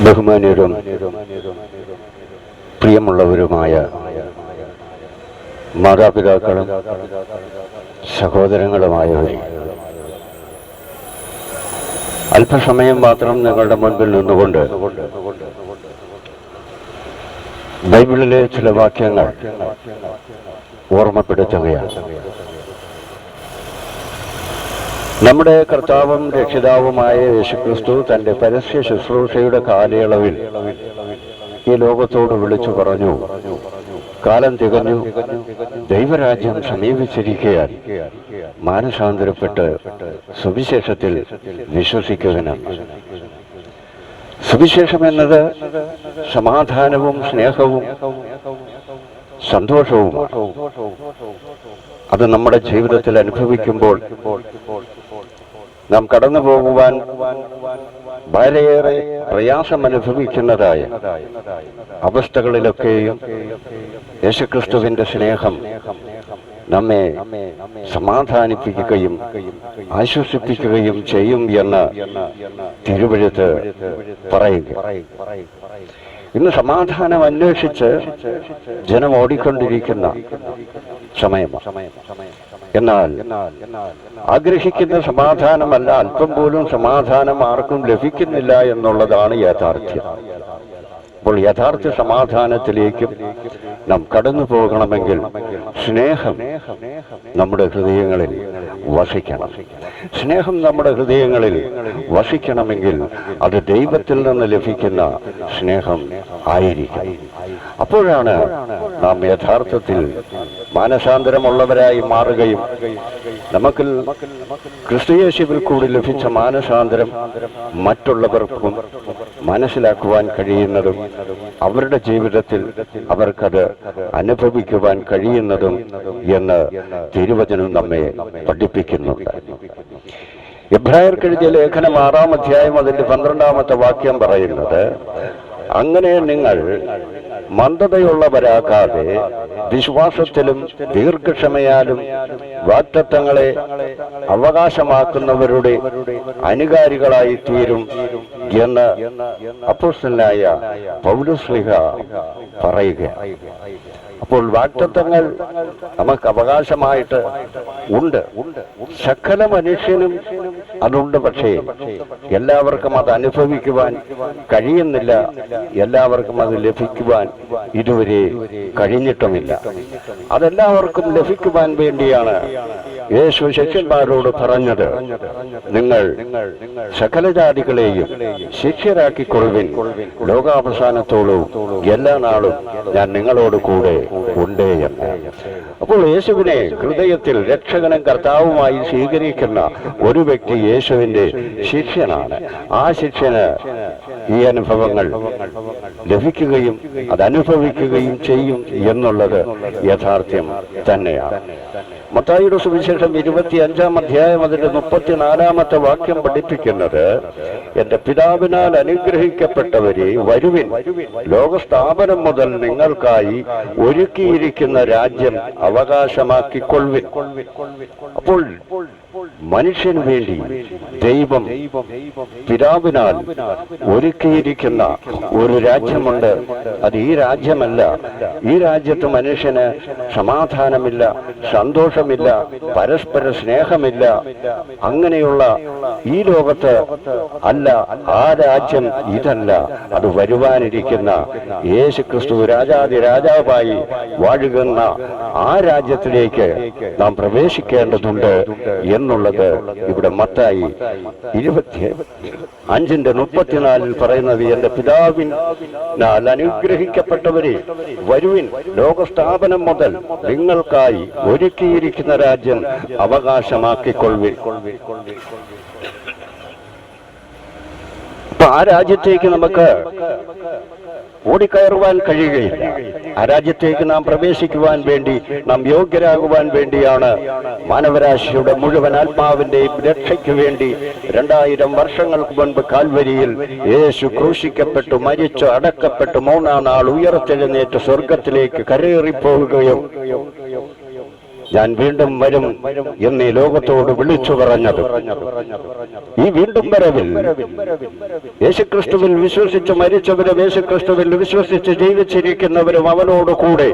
ബഹുമാന്യരും പ്രിയമുള്ളവരുമായ മാതാപിതാക്കളും സഹോദരങ്ങളുമായവരെ, അല്പസമയം മാത്രം നിങ്ങളുടെ മുൻപിൽ നിന്നുകൊണ്ട് ബൈബിളിലെ ചില വാക്യങ്ങൾ ഓർമ്മപ്പെടുത്തുകയാണ്. നമ്മുടെ കർത്താവും രക്ഷിതാവുമായ യേശുക്രിസ്തു തന്റെ പരസ്യ ശുശ്രൂഷയുടെ കാലയളവിൽ ഈ ലോകത്തോട് വിളിച്ചു പറഞ്ഞു, കാലം തികഞ്ഞു, ദൈവരാജ്യം സമീപിച്ചിരിക്കുകയാൽ മാനസാന്തരപ്പെട്ട് സുവിശേഷത്തിൽ വിശ്വസിക്കുവാനാണ്. സുവിശേഷം എന്നത് സമാധാനവും സ്നേഹവും സന്തോഷവും അത് നമ്മുടെ ജീവിതത്തിൽ അനുഭവിക്കുമ്പോൾ നാം കടന്നു പോകുവാൻ വളരെയേറെ പ്രയാസം അനുഭവിക്കുന്നതായ അവസ്ഥകളിലൊക്കെയും യേശുക്രിസ്തുവിന്റെ സ്നേഹം നമ്മെ സമാധാനിപ്പിക്കുകയും ആശ്വസിപ്പിക്കുകയും ചെയ്യും എന്ന് തിരുവെഴുത്ത് പറയുക. ഇന്ന് സമാധാനം അന്വേഷിച്ച് ജനം ഓടിക്കൊണ്ടിരിക്കുന്ന സമയമാണ്. എന്നാൽ ആഗ്രഹിക്കുന്ന സമാധാനമല്ല, അല്പം പോലും സമാധാനം ആർക്കും ലഭിക്കുന്നില്ല എന്നുള്ളതാണ് യാഥാർത്ഥ്യം. അപ്പോൾ യഥാർത്ഥ സമാധാനത്തിലേക്കും നാം കടന്നു പോകണമെങ്കിൽ സ്നേഹം നമ്മുടെ ഹൃദയങ്ങളിൽ വസിക്കണം. സ്നേഹം നമ്മുടെ ഹൃദയങ്ങളിൽ വസിക്കണമെങ്കിൽ അത് ദൈവത്തിൽ നിന്ന് ലഭിക്കുന്ന സ്നേഹം ആയിരിക്കും. അപ്പോഴാണ് നാം യഥാർത്ഥത്തിൽ മാനസാന്തരമുള്ളവരായി മാറുകയും നമുക്ക് ക്രിസ്തുയേശുവിൽ കൂടി ലഭിച്ച മാനസാന്തരം മറ്റുള്ളവർക്കും മനസ്സിലാക്കുവാൻ കഴിയുന്നതും അവരുടെ ജീവിതത്തിൽ അവർക്കത് അനുഭവിക്കുവാൻ കഴിയുന്നതും എന്ന് തിരുവചനം നമ്മെ പഠിപ്പിക്കുന്നുണ്ട്. എബ്രായർക്കെഴുതിയ ലേഖനം 6-ാം അധ്യായം അതിന്റെ 12-ാമത്തെ വാക്യം പറയുന്നത്, അങ്ങനെ നിങ്ങൾ മന്ദതയുള്ളവരാകാതെ വിശ്വാസത്തിലും ദീർഘക്ഷമയാലും വാഗ്ദത്തങ്ങളെ അവകാശമാക്കുന്നവരുടെ അനുകാരികളായി തീരും എന്ന് അപ്പോസ്തലനായ പൗലോസ്ലീഹ പറയുക. അപ്പോൾ വാഗ്ദത്തങ്ങൾ നമുക്ക് അവകാശമായിട്ട് ഉണ്ട്. സകല മനുഷ്യനും അതുണ്ട്. പക്ഷേ എല്ലാവർക്കും അത് അനുഭവിക്കുവാൻ കഴിയുന്നില്ല, എല്ലാവർക്കും അത് ലഭിക്കുവാൻ ഇതുവരെ കഴിഞ്ഞിട്ടുമില്ല. അതെല്ലാവർക്കും ലഭിക്കുവാൻ വേണ്ടിയാണ് യേശു ശിഷ്യന്മാരോട് പറഞ്ഞത്, നിങ്ങൾ സകല ജാതികളെയും ശിഷ്യരാക്കിക്കൊള്ളുവിൻ, ലോകാവസാനത്തോളം എല്ലാ നാളും ഞാൻ നിങ്ങളോട് കൂടെ ഉണ്ട് എന്ന്. അപ്പോൾ യേശുവിനെ ഹൃദയത്തിൽ രക്ഷകനും കർത്താവുമായി സ്വീകരിക്കുന്ന ഒരു വ്യക്തി യേശുവിന്റെ ശിഷ്യനാണ്. ആ ശിഷ്യന് ഈ അനുഭവങ്ങൾ ലഭിക്കുകയും അതനുഭവിക്കുകയും ചെയ്യും എന്നുള്ളത് യാഥാർത്ഥ്യം തന്നെയാണ്. മത്തായിയുടെ സുവിശേഷം 25-ാം അധ്യായം അതിന്റെ 34-ാമത്തെ വാക്യം പഠിപ്പിക്കുന്നത്, എന്റെ പിതാവിനാൽ അനുഗ്രഹിക്കപ്പെട്ടവരെ വരുവിൻ, ലോകസ്ഥാപനം മുതൽ നിങ്ങൾക്കായി ഒരുക്കിയിരിക്കുന്ന രാജ്യം അവകാശമാക്കിക്കൊള്ളുവിൻ. അപ്പോൾ മനുഷ്യന് വേണ്ടി ദൈവം പിതാവിനാൽ ഒരുക്കിയിരിക്കുന്ന ഒരു രാജ്യമുണ്ട്. അത് ഈ രാജ്യമല്ല. ഈ രാജ്യത്ത് മനുഷ്യന് സമാധാനമില്ല, സന്തോഷമില്ല, പരസ്പര സ്നേഹമില്ല. അങ്ങനെയുള്ള ഈ ലോകത്ത് അല്ല. ആ രാജ്യം ഇതല്ല. അത് വരുവാനിരിക്കുന്ന യേശുക്രിസ്തു രാജാതി രാജാവായി വാഴുകുന്ന ആ രാജ്യത്തിലേക്ക് നാം പ്രവേശിക്കേണ്ടതുണ്ട് എന്നുള്ളത് ഇവിടെ മത്തായി 25:34 പറയുന്നത്, എന്റെ പിതാവിനാൽ അനുഗ്രഹിക്കപ്പെട്ടവരെ വരുവിൻ, ലോകസ്ഥാപനം മുതൽ നിങ്ങൾക്കായി ഒരുക്കിയിരിക്കുന്ന രാജ്യം അവകാശമാക്കിക്കൊള്ളുവിൻ. അപ്പൊ ആ രാജ്യത്തേക്ക് നമുക്ക് ഓടിക്കയറുവാൻ കഴിയുകയില്ല. ആ രാജ്യത്തേക്ക് നാം പ്രവേശിക്കുവാൻ വേണ്ടി, നാം യോഗ്യരാകുവാൻ വേണ്ടിയാണ് മാനവരാശിയുടെ മുഴുവൻ ആത്മാവിന്റെയും രക്ഷയ്ക്ക് വേണ്ടി 2000 വർഷങ്ങൾക്ക് മുൻപ് കാൽവരിയിൽ യേശു ക്രൂശിക്കപ്പെട്ടു, മരിച്ചു, അടക്കപ്പെട്ടു, 3-ാം നാൾ ഉയർത്തെഴുന്നേറ്റ് സ്വർഗത്തിലേക്ക് കരേറിപ്പോവുകയും ഞാൻ വീണ്ടും വരും എന്നീ ലോകത്തോട് വിളിച്ചു പറഞ്ഞത്. ഈ വീണ്ടും വരവിൽ യേശുക്രിസ്തുവിൽ വിശ്വസിച്ച് മരിച്ചവരും യേശുക്രിസ്തുവിൽ വിശ്വസിച്ച് ജീവിച്ചിരിക്കുന്നവരും അവനോട് കൂടെ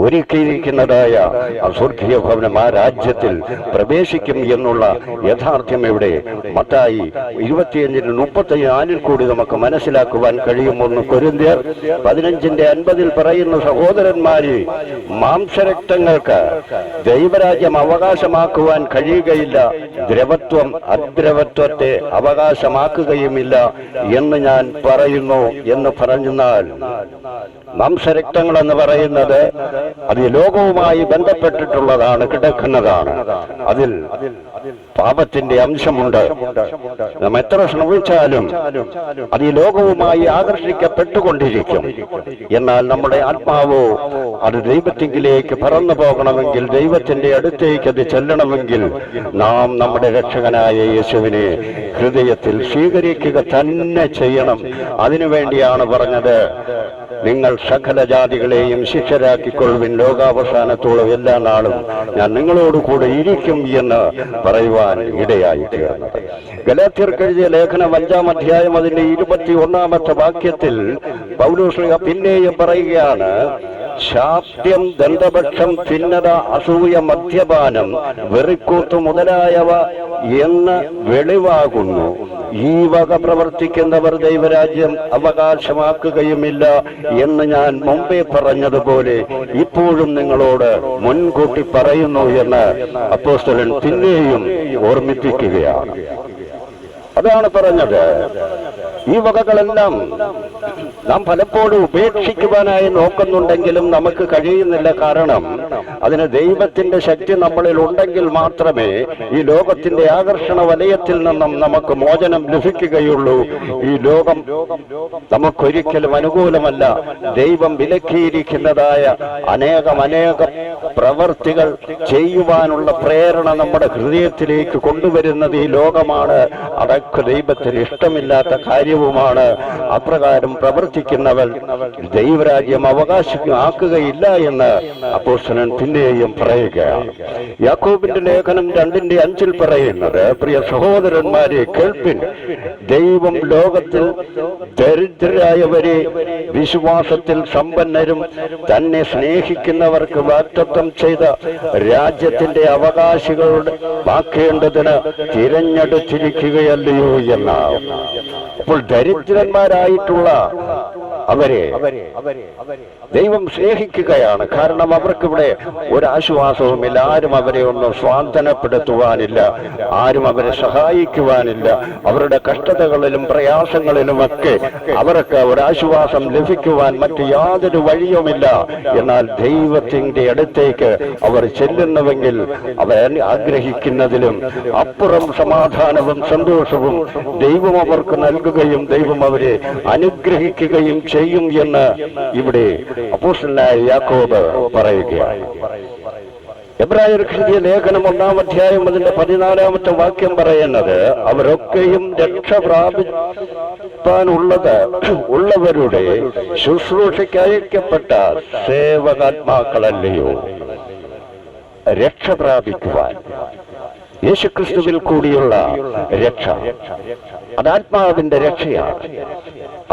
ഒരുക്കിയിരിക്കുന്നതായ സ്വർഗീയ ഭവനം ആ രാജ്യത്തിൽ പ്രവേശിക്കും എന്നുള്ള യാഥാർത്ഥ്യം ഇവിടെ മത്തായി 25:34 കൂടി നമുക്ക് മനസ്സിലാക്കുവാൻ കഴിയുമെന്ന് കൊരിന്ത്യർ 15:50 പറയുന്ന, സഹോദരന്മാരെ, മാംസരക്തങ്ങൾക്ക് ദൈവരാജ്യം അവകാശമാക്കുവാൻ കഴിയുകയില്ല, ദ്രവത്വം അദ്രവത്വത്തെ അവകാശമാക്കുകയുമില്ല എന്ന് ഞാൻ പറയുന്നു എന്ന് പറഞ്ഞാൽ, മാംസരക്തങ്ങൾ എന്ന് പറയുന്നത് അത് ലോകവുമായി ബന്ധപ്പെട്ടിട്ടുള്ളതാണ്, കിടക്കുന്നതാണ്. അതിൽ പാപത്തിന്റെ അംശമുണ്ട്. നാം എത്ര ശ്രമിച്ചാലും അത് ഈ ലോകവുമായി ആകർഷിക്കപ്പെട്ടുകൊണ്ടിരിക്കും. എന്നാൽ നമ്മുടെ ആത്മാവോ അത് ദൈവത്തിങ്കിലേക്ക് പറന്നു പോകണമെങ്കിൽ, ദൈവത്തിന്റെ അടുത്തേക്ക് അത് ചെല്ലണമെങ്കിൽ, നാം നമ്മുടെ രക്ഷകനായ യേശുവിനെ ഹൃദയത്തിൽ സ്വീകരിക്കുക തന്നെ ചെയ്യണം. അതിനുവേണ്ടിയാണ് പറഞ്ഞത്, നിങ്ങൾ സകല ജാതികളെയും ശിഷ്യരാക്കിക്കൊള്ളുവിൻ, ലോകാവസാനത്തോളം എല്ലാ നാളും ഞാൻ നിങ്ങളോട് കൂടെ ഇരിക്കും എന്ന് പറയുവാൻ ഇടയായി തീർന്നത്. ഗലാത്യർക്ക് എഴുതിയ ലേഖനം 5-ാം അധ്യായം അതിന്റെ 21-ാമത്തെ വാക്യത്തിൽ പൗലോസ് പിന്നെയും പറയുകയാണ്, ശാഠ്യം, ദന്തപക്ഷം, ഭിന്നത, അസൂയ, മദ്യപാനം, വെറിക്കൂത്ത് മുതലായവ എന്ന് വെളിവാകുന്നു. ഈ വക പ്രവർത്തിക്കുന്നവർ ദൈവരാജ്യം അവകാശമാക്കുകയുമില്ല എന്ന് ഞാൻ മുമ്പേ പറഞ്ഞതുപോലെ ഇപ്പോഴും നിങ്ങളോട് മുൻകൂട്ടി പറയുന്നു എന്ന് അപ്പോസ്തലൻ പിന്നെയും ഓർമ്മിപ്പിക്കുകയാണ്. അതാണ് പറഞ്ഞത്. ഈ വകകളെല്ലാം നാം പലപ്പോഴും ഉപേക്ഷിക്കുവാനായി നോക്കുന്നുണ്ടെങ്കിലും നമുക്ക് കഴിയുന്നില്ല. കാരണം അതിന് ദൈവത്തിന്റെ ശക്തി നമ്മളിൽ ഉണ്ടെങ്കിൽ മാത്രമേ ഈ ലോകത്തിന്റെ ആകർഷണ വലയത്തിൽ നിന്നും നമുക്ക് മോചനം ലഭിക്കുകയുള്ളൂ. ഈ ലോകം നമുക്കൊരിക്കലും അനുകൂലമല്ല. ദൈവം വിലക്കിയിരിക്കുന്നതായ അനേകം പ്രവർത്തികൾ ചെയ്യുവാനുള്ള പ്രേരണ നമ്മുടെ ഹൃദയത്തിലേക്ക് കൊണ്ടുവരുന്നത് ഈ ലോകമാണ്. അതൊക്കെ ദൈവത്തിന് ഇഷ്ടമില്ലാത്ത കാര്യവുമാണ്. അപ്രകാരം പ്രവർത്തിക്കുന്നവർ ദൈവരാജ്യം അവകാശമാക്കുകയില്ല എന്ന് അപ്പോസ്തലൻ പിന്നെയും പറയുകയാണ്. യാക്കോബിന്റെ ലേഖനം 2:5 പറയുന്നത്, പ്രിയ സഹോദരന്മാരെ കേൾപ്പിൻ, ദൈവം ലോകത്തിൽ ദരിദ്രരായവരെ വിശ്വാസത്തിൽ സമ്പന്നരും തന്നെ സ്നേഹിക്കുന്നവർക്ക് വാഗ്ദത്തം ചെയ്ത രാജ്യത്തിന്റെ അവകാശികളുടെ ആക്കേണ്ടതിന് തിരഞ്ഞെടുത്തിരിക്കുകയല്ലയോ എന്നാണ്. അപ്പോൾ ദരിദ്രന്മാരായിട്ടുള്ള അവരെ ദൈവം സ്നേഹിക്കുകയാണ്. കാരണം അവർക്കിവിടെ ഒരാശ്വാസവുമില്ല. ആരും അവരെ ഒന്നും സ്വാന്തനപ്പെടുത്തുവാനില്ല, ആരും അവരെ സഹായിക്കുവാനില്ല. അവരുടെ കഷ്ടതകളിലും പ്രയാസങ്ങളിലുമൊക്കെ അവർക്ക് ഒരാശ്വാസം ലഭിക്കുവാൻ മറ്റു യാതൊരു വഴിയുമില്ല. എന്നാൽ ദൈവത്തിന്റെ അടുത്തേക്ക് അവർ ചെല്ലുന്നുവെങ്കിൽ അവർ ആഗ്രഹിക്കുന്നതിലും അപ്പുറം സമാധാനവും സന്തോഷവും ദൈവം അവർക്ക് നൽകുകയും ദൈവം അവരെ അനുഗ്രഹിക്കുകയും ചെയ്യും എന്ന് ഇവിടെ അപ്പോസ്തലനായ യാക്കോബ് പറയുകയാണ്. എബ്രായർക്ക് എഴുതിയ ലേഖനം 1-ാം അധ്യായം അതിന്റെ 14-ാമത്തെ വാക്യം പറയുന്നത്, അവരൊക്കെയും രക്ഷ പ്രാപിപ്പാനുള്ളവരുടെ ശുശ്രൂഷയ്ക്ക് അയക്കപ്പെട്ട സേവകാത്മാക്കളല്ലയോ? രക്ഷ പ്രാപിക്കുവാൻ യേശുക്രിസ്തുവിൽ കൂടിയുള്ള രക്ഷ, അത് ആത്മാവിന്റെ രക്ഷയാണ്.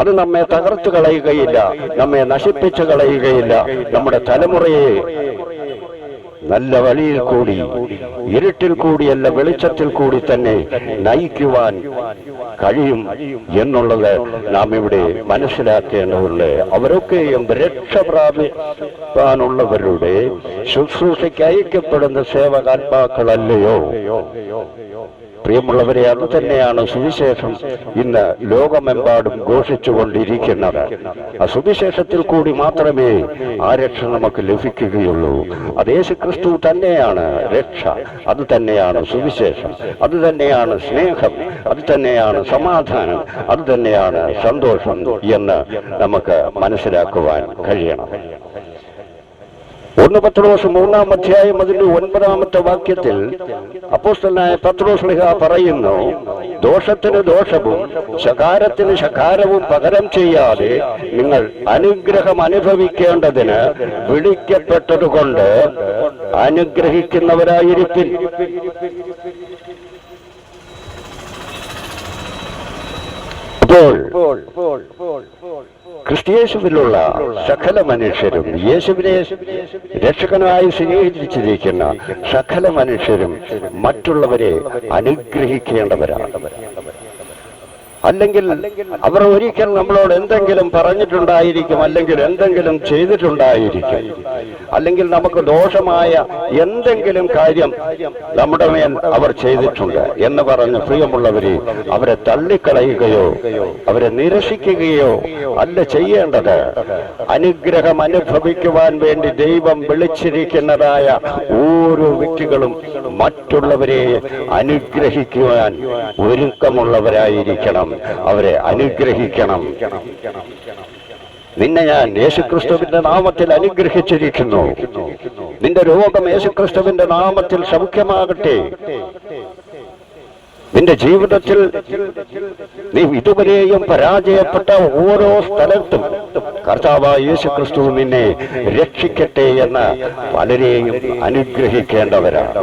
അത് നമ്മെ തകർത്തു കളയുകയില്ല, നമ്മെ നശിപ്പിച്ചു കളയുകയില്ല. നമ്മുടെ തലമുറയെ നല്ല വഴിയിൽ കൂടി, ഇരുട്ടിൽ കൂടിയല്ല വെളിച്ചത്തിൽ കൂടി തന്നെ നയിക്കുവാൻ കഴിയും എന്നുള്ളത് നാം ഇവിടെ മനസ്സിലാക്കേണ്ടതുണ്ട്. അവരൊക്കെയും രക്ഷ പ്രാപിക്കാനുള്ളവരുടെ ശുശ്രൂഷയ്ക്ക് അയക്കപ്പെടുന്ന സേവകാത്മാക്കളല്ലയോ? പ്രിയമുള്ളവരെ, അത് തന്നെയാണ് സുവിശേഷം ഇന്ന് ലോകമെമ്പാടും ഘോഷിച്ചുകൊണ്ടിരിക്കുന്നത്. ആ സുവിശേഷത്തിൽ കൂടി മാത്രമേ ആ രക്ഷ നമുക്ക് ലഭിക്കുകയുള്ളൂ. അത് യേശുക്രിസ്തു തന്നെയാണ് രക്ഷ, അത് തന്നെയാണ് സുവിശേഷം, അത് തന്നെയാണ് സ്നേഹം, അത് തന്നെയാണ് സമാധാനം, അത് തന്നെയാണ് സന്തോഷം എന്ന് നമുക്ക് മനസ്സിലാക്കുവാൻ കഴിയണം. 1 പത്രോസ് 3-ാം അധ്യായം അതിന്റെ 9-ാമത്തെ വാക്യത്തിൽ അപ്പോസ്തലനായ പത്രോസ് ശ്ലീഹ പറയുന്നു, ദോഷത്തിന് ദോഷവും ശകാരത്തിന് ശകാരവും പകരം ചെയ്യാതെ നിങ്ങൾ അനുഗ്രഹം അനുഭവിക്കേണ്ടതിന് വിളിക്കപ്പെട്ടതുകൊണ്ട് അനുഗ്രഹിക്കുന്നവരായിരിക്കും. ക്രിസ്തുയേശുവിലുള്ള സകല മനുഷ്യരും, യേശുവിനെ രക്ഷകനായി സ്വീകരിച്ചിരിക്കുന്ന സകല മനുഷ്യരും മറ്റുള്ളവരെ അനുഗ്രഹിക്കേണ്ടവരാണ്. അല്ലെങ്കിൽ അവർ ഒരിക്കൽ നമ്മളോട് എന്തെങ്കിലും പറഞ്ഞിട്ടുണ്ടായിരിക്കും, അല്ലെങ്കിൽ എന്തെങ്കിലും ചെയ്തിട്ടുണ്ടായിരിക്കും, അല്ലെങ്കിൽ നമുക്ക് ദോഷമായ എന്തെങ്കിലും കാര്യം നമ്മുടെ മേൽ അവർ ചെയ്തിട്ടുണ്ട് എന്ന് പറഞ്ഞ് പ്രിയമുള്ളവരെ അവരെ തള്ളിക്കളയുകയോ അവരെ നിരസിക്കുകയോ അല്ല ചെയ്യേണ്ടത്. അനുഗ്രഹം അനുഭവിക്കുവാൻ വേണ്ടി ദൈവം വിളിച്ചിരിക്കുന്നതായ ഓരോ വ്യക്തികളും മറ്റുള്ളവരെ അനുഗ്രഹിക്കുവാൻ ഒരുക്കമുള്ളവരായിരിക്കണം. അവരെ അനുഗ്രഹിക്കണം. നിന്നെ ഞാൻ യേശുക്രിസ്തുവിന്റെ നാമത്തിൽ അനുഗ്രഹിച്ചിരിക്കുന്നു. നിന്റെ രോഗം യേശുക്രിസ്തുവിന്റെ നാമത്തിൽ സൗഖ്യമാകട്ടെ. നിന്റെ ജീവിതത്തിൽ നീ ഇതുവരെയും പരാജയപ്പെട്ട ഓരോ സ്ഥലത്തും കർത്താവായ യേശുക്രിസ്തു നിന്നെ രക്ഷിക്കട്ടെ എന്ന് പലരെയും അനുഗ്രഹിക്കേണ്ടവരാണ്.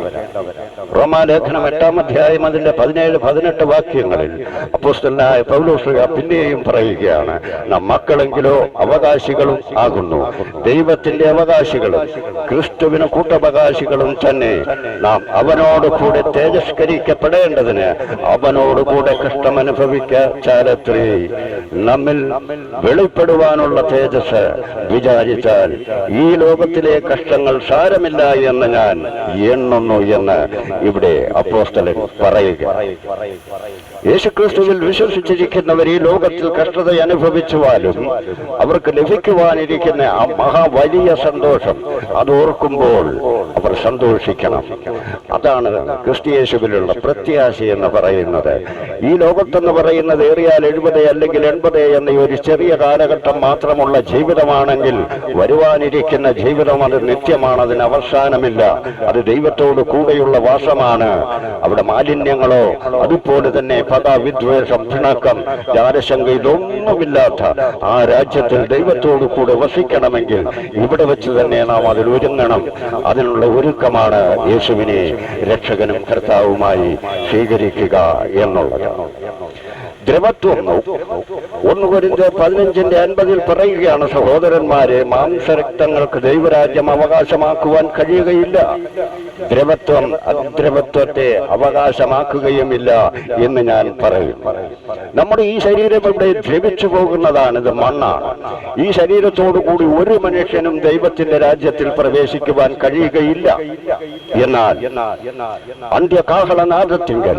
റോമാലേഖനം 8-ാം അധ്യായം അതിന്റെ 17-18 വാക്യങ്ങളിൽ അപ്പോസ്തലനായ പൗലോസ് പിന്നെയും പറയുകയാണ്, നാം മക്കളെങ്കിലോ അവകാശികളും ആകുന്നു, ദൈവത്തിന്റെ അവകാശികളും ക്രിസ്തുവിന് കൂട്ടവകാശികളും തന്നെ. നാം അവനോട് കൂടെ തേജസ്കരിക്കപ്പെടേണ്ടതിന് അവനോടുകൂടെ കഷ്ടമനുഭവിക്കാലത്രേ. നമ്മിൽ വെളിപ്പെടുവാനുള്ള തേജസ് വിചാരിച്ചാൽ ഈ ലോകത്തിലെ കഷ്ടങ്ങൾ സാരമില്ല എന്ന് ഞാൻ എണ്ണുന്നു എന്ന് ഇവിടെ അപ്പോസ്തലൻ പറയുക. യേശുക്രിസ്തുവിൽ വിശ്വസിച്ചിരിക്കുന്നവർ ഈ ലോകത്തിൽ കഷ്ടത അനുഭവിച്ചുവാലും അവർക്ക് ലഭിക്കുവാനിരിക്കുന്ന ആ മഹാവലിയ സന്തോഷം അതോർക്കുമ്പോൾ അവർ സന്തോഷിക്കണം. അതാണ് ക്രിസ്തുയേശുവിലുള്ള പ്രത്യാശ എന്ന് പറയുന്നത്. ഈ ലോകത്തെന്ന് പറയുന്നത് ഏറിയാൽ 70 അല്ലെങ്കിൽ 80 എന്ന ഒരു ചെറിയ കാലഘട്ടം മാത്രമുള്ള ജീവിതമാണെങ്കിൽ വരുവാനിരിക്കുന്ന ജീവിതം അത് നിത്യമാണ്. അതിന് അവസാനമില്ല. അത് ദൈവത്തോട് കൂടെയുള്ള വാസമാണ്. അവിടെ മാലിന്യങ്ങളോ അതുപോലെ തന്നെ പക, വിദ്വേഷം, പിണക്കം, ജാരശങ്ക ഇതൊന്നുമില്ലാത്ത ആ രാജ്യത്തിൽ ദൈവത്തോടു കൂടെ വസിക്കണമെങ്കിൽ ഇവിടെ വെച്ച് തന്നെ നാം അതിൽ ഒരുങ്ങണം. അതിനുള്ള ഒരുക്കമാണ് യേശുവിനെ രക്ഷകനും കർത്താവുമായി സ്വീകരിക്കുക എന്നുള്ളത്. ദ്രവത്വം 1 കൊരിന്ത്യർ 15:50 പറയുകയാണ്, സഹോദരന്മാരെ, മാംസരക്തങ്ങൾക്ക് ദൈവരാജ്യം അവകാശമാക്കുവാൻ കഴിയുകയില്ല. ദ്രവത്വം അദ്രവത്വത്തെ അവകാശമാക്കുകയുമില്ല എന്ന് ഞാൻ പറയും. നമ്മുടെ ഈ ശരീരം ഇവിടെ ദ്രവിച്ചു പോകുന്നതാണ്. ഇത് മണ്ണാണ്. ഈ ശരീരത്തോടു കൂടി ഒരു മനുഷ്യനും ദൈവത്തിന്റെ രാജ്യത്തിൽ പ്രവേശിക്കുവാൻ കഴിയുകയില്ല. എന്നാൽ അന്ത്യകാഹളനാദത്തിങ്കൽ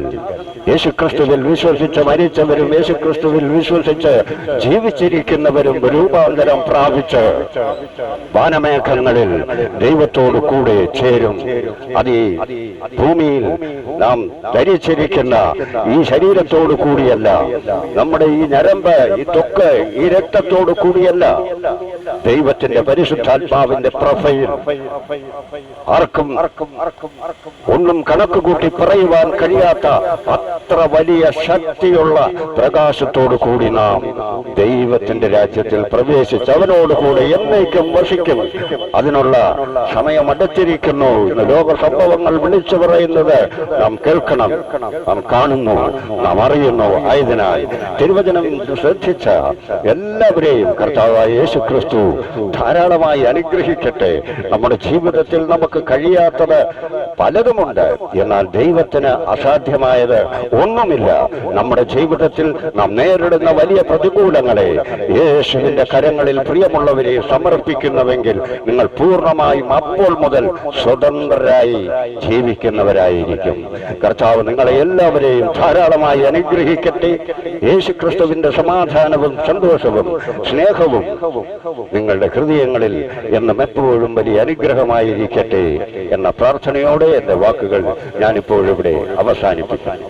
യേശുക്രിസ്തുവിൽ വിശ്വസിച്ച് മരിച്ചവരും യേശുക്രിസ്തുവിൽ വിശ്വസിച്ച് ജീവിച്ചിരിക്കുന്നവരും രൂപാന്തരം പ്രാപിച്ച് വാനമേഘങ്ങളിൽ ദൈവത്തോടു കൂടെ ചേരും. അത് ഭൂമിയിൽ നാം ധരിച്ചിരിക്കുന്ന ഈ ശരീരത്തോടു കൂടിയല്ല, നമ്മുടെ ഈ ഞരമ്പ്, ഈ ത്വക്ക്, ഈ രക്തത്തോടു കൂടിയല്ല. ദൈവത്തിന്റെ പരിശുദ്ധാത്മാവിന്റെ പ്രൊഫൈൽ ആർക്കും ഒന്നും കണക്ക് കൂട്ടി പറയുവാൻ കഴിയാത്ത അത്ര വലിയ ശക്തിയുള്ള പ്രകാശത്തോടു കൂടി നാം ദൈവത്തിന്റെ രാജ്യത്തിൽ പ്രവേശിച്ച് അവനോടുകൂടെ എന്നേക്കും വസിക്കും. അതിനുള്ള സമയം അടുത്തിരിക്കുന്നു. ഇന്ന് ലോക സംഭവങ്ങൾ വിളിച്ചു പറയുന്നത് നാം കേൾക്കണം, നാം കാണുന്നു, നാം അറിയുന്നു. ആയതിനാൽ തിരുവചനം ശ്രദ്ധിച്ച എല്ലാവരെയും കർത്താവായ യേശുക്രിസ്തു ധാരാളമായി അനുഗ്രഹിക്കട്ടെ. നമ്മുടെ ജീവിതത്തിൽ നമുക്ക് കഴിയാത്തത് പലതുമുണ്ട്, എന്നാൽ ദൈവത്തിന് അസാധ്യമായത് ഒന്നുമില്ല. നമ്മുടെ ജീവിതത്തിൽ നാം നേരിടുന്ന വലിയ പ്രതികൂലങ്ങളെ യേശുവിന്റെ കരങ്ങളിൽ പ്രിയമുള്ളവരെ സമർപ്പിക്കുന്നുവെങ്കിൽ നിങ്ങൾ പൂർണ്ണമായും അപ്പോൾ മുതൽ സ്വതന്ത്രരായി ജീവിക്കുന്നവരായിരിക്കും. കർത്താവ് നിങ്ങളെ എല്ലാവരെയും ധാരാളമായി അനുഗ്രഹിക്കട്ടെ. യേശുക്രിസ്തുവിന്റെ സമാധാനവും സന്തോഷവും സ്നേഹവും നിങ്ങളുടെ ഹൃദയങ്ങളിൽ എന്നും എപ്പോഴും വലിയ അനുഗ്രഹമായിരിക്കട്ടെ എന്ന പ്രാർത്ഥനയോടെ എന്റെ വാക്കുകൾ ഞാനിപ്പോഴിവിടെ അവസാനിപ്പിക്കുന്നു.